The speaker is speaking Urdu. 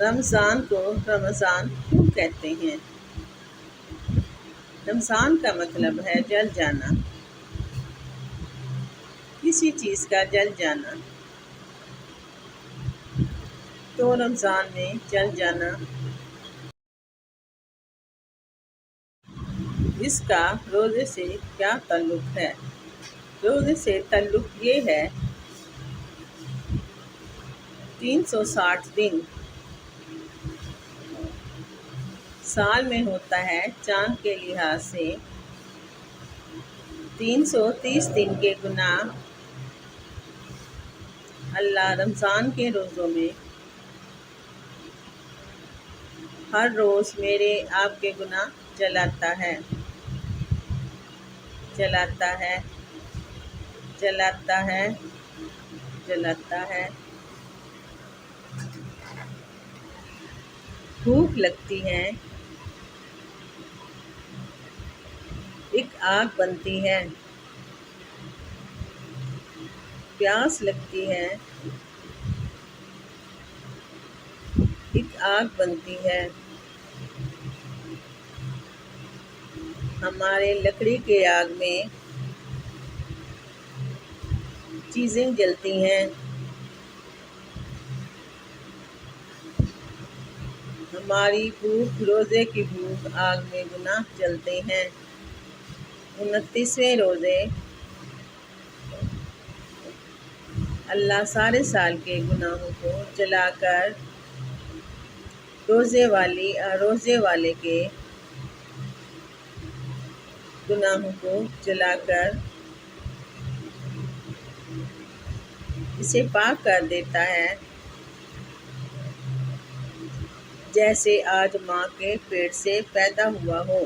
رمضان کو رمضان کیوں کہتے ہیں؟ رمضان کا مطلب ہے جل جانا، کسی چیز کا جل جانا، تو رمضان میں جل جانا۔ اس کا روزے سے کیا تعلق ہے؟ روزے سے تعلق یہ ہے 360 دن سال میں ہوتا ہے، چاند کے لحاظ سے 330 دن کے گناہ اللہ رمضان کے روزوں میں ہر روز میرے آپ کے گناہ جلاتا ہے جلاتا ہے جلاتا ہے جلاتا ہے۔ بھوک لگتی ہے، ایک آگ بنتی ہے، پیاس لگتی ہے، ایک آگ بنتی ہے۔ ہمارے لکڑی کے آگ میں چیزیں جلتی ہیں، ہماری بھوک روزے کی بھوک آگ میں گناہ جلتے ہیں۔ 29ویں روزے اللہ سارے سال کے گناہوں کو جلا کر روزے والے کے گناہوں کو جلا کر اسے پاک کر دیتا ہے، جیسے آج ماں کے پیٹ سے پیدا ہوا ہو۔